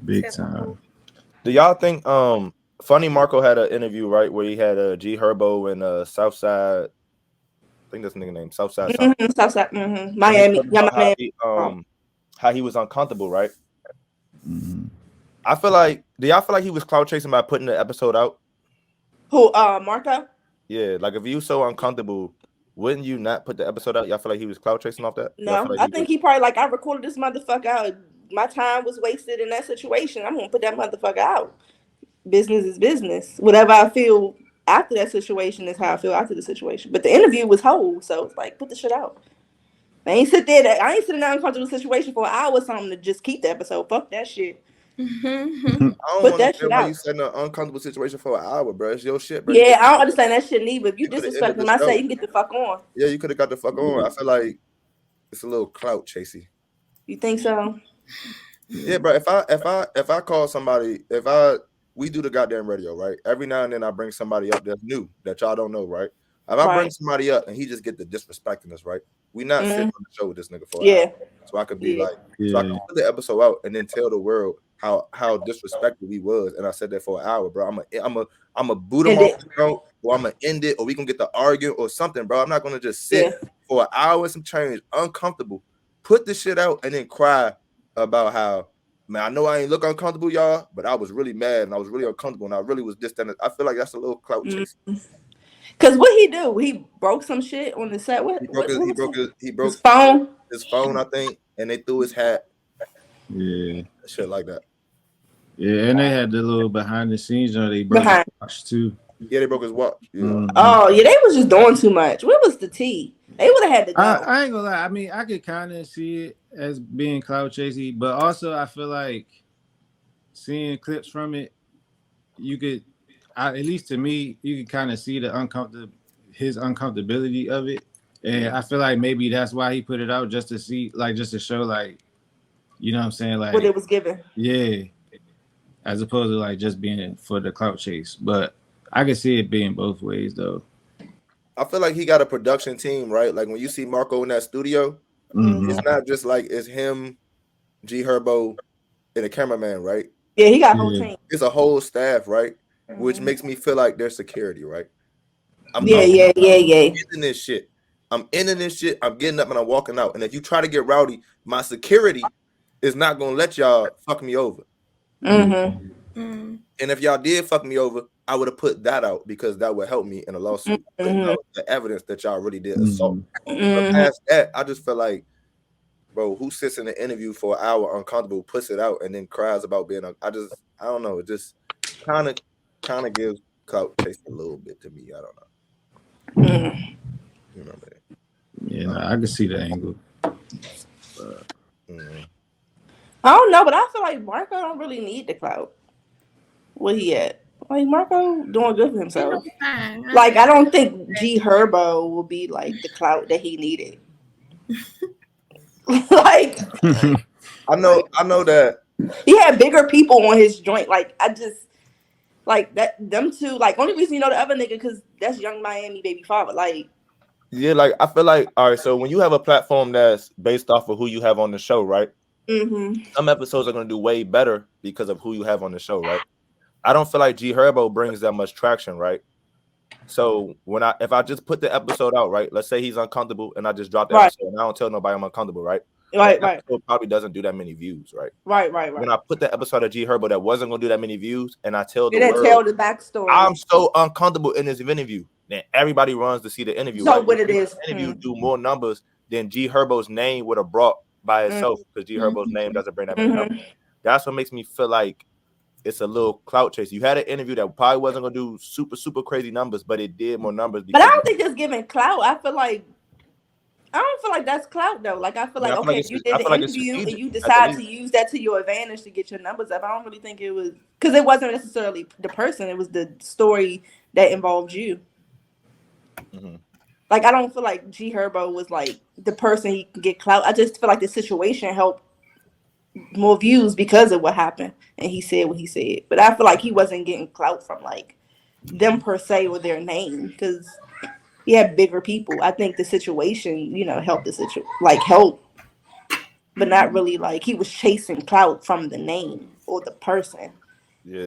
Big time. Do y'all think Funny Marco had an interview, right, where he had G Herbo and Southside, I think that's nigga name, Southside something. Southside, And he Miami, talked about how he was uncomfortable, right? Mm-hmm. I feel like, do y'all feel like he was clout chasing by putting the episode out? Who, Marco? Yeah, like if you so uncomfortable, wouldn't you not put the episode out? Y'all feel like he was clout chasing off that? Y'all No, feel like I think he probably like, I recorded this motherfucker out. My time was wasted in that situation. I'm gonna put that motherfucker out. Business is business. Whatever I feel after that situation is how I feel after the situation. But the interview was whole, so it's like, put the shit out. I ain't sitting in an uncomfortable situation for an hour or something to just keep the episode. Fuck that shit. I don't Put that shit understand why out. you said in an uncomfortable situation for an hour, bro. It's your shit, bro. Yeah, I don't understand that shit neither. If you coulda ended disrespecting the my show. set, you can get the fuck on. Yeah, you could have got the fuck on. I feel like it's a little clout chasey. You think so? Yeah, bro. If I call somebody, we do the goddamn radio, right? Every now and then I bring somebody up that's new that y'all don't know, right? If I bring somebody up and he just get the disrespecting us, right? We not sitting on the show with this nigga for an hour. So I could be like, so I can put the episode out and then tell the world how disrespectful we was, and I said that for an hour, bro. I'm a boot him off the show, or I'm gonna end it, or we gonna get to argue or something, bro. I'm not gonna just sit for an hour and some change, uncomfortable, put the shit out, and then cry about how, man, I know I ain't look uncomfortable, y'all, but I was really mad and I was really uncomfortable and I really was distant. I feel like that's a little clout chase. Cause what he do? He broke some shit on the set. He broke his phone. His phone, I think, and they threw his hat. Yeah. Shit like that. Yeah, and they had the little behind the scenes, they broke his watch too. Yeah, they broke his watch. Yeah. Mm-hmm. Oh yeah, they was just doing too much. What was the tea? They would have had to go. I ain't gonna lie. I mean, I could kind of see it as being clout chasey, but also I feel like seeing clips from it, you could, at least to me, you could kind of see his uncomfortability of it, and I feel like maybe that's why he put it out, just to see, like, just to show, like, you know what I'm saying, like what it was given. Yeah, as opposed to like just being for the clout chase. But I can see it being both ways though. I feel like he got a production team, right? Like when you see Marco in that studio, it's not just like it's him, G Herbo, and a cameraman, right? Yeah, he got a whole team. It's a whole staff, right? Which makes me feel like there's security, right? I'm ending this shit. I'm ending this shit. I'm getting up and I'm walking out. And if you try to get rowdy, my security is not gonna let y'all fuck me over. And if y'all did fuck me over, I would have put that out because that would help me in a lawsuit. The evidence that y'all really did assault. But past that, I just feel like, bro, who sits in an interview for an hour uncomfortable, puts it out, and then cries about being I don't know. It just kind of gives clout chase a little bit to me. I don't know. You know what I mean? Yeah, no, I can see the angle. I don't know, but I feel like Marco don't really need the clout. Where he at? Like, Marco doing good for himself. Like, I don't think G Herbo will be like the clout that he needed. Like, I know that he had bigger people on his joint. Like, I just like that them two. Like, only reason you know the other nigga because that's Young Miami baby father. Like, yeah, like I feel like, all right. So when you have a platform that's based off of who you have on the show, right? Some episodes are gonna do way better because of who you have on the show, right? I don't feel like G Herbo brings that much traction, right? So if I just put the episode out, right? Let's say he's uncomfortable and I just drop the episode and I don't tell nobody I'm uncomfortable, right? Right. Probably doesn't do that many views, right? Right. When I put the episode of G Herbo that wasn't gonna do that many views, and I tell the world, tell the backstory. I'm so uncomfortable in this interview. Then everybody runs to see the interview. So right? what it is? The interview do more numbers than G Herbo's name would have brought by itself because G Herbo's name doesn't bring that many numbers. That's what makes me feel like it's a little clout chase. You had an interview that probably wasn't gonna do super crazy numbers, but it did more numbers. But I don't think that's giving clout. I don't feel like that's clout though. Like I feel like if you did the interview and you decide to use that to your advantage to get your numbers up, I don't really think it was because it wasn't necessarily the person. It was the story that involved you. Like I don't feel like G Herbo was like the person he can get clout. I just feel like the situation helped more views because of what happened and he said what he said. But I feel like he wasn't getting clout from like them per se or their name because he had bigger people. I think the situation, helped the situation, like help, but not really like he was chasing clout from the name. or the person.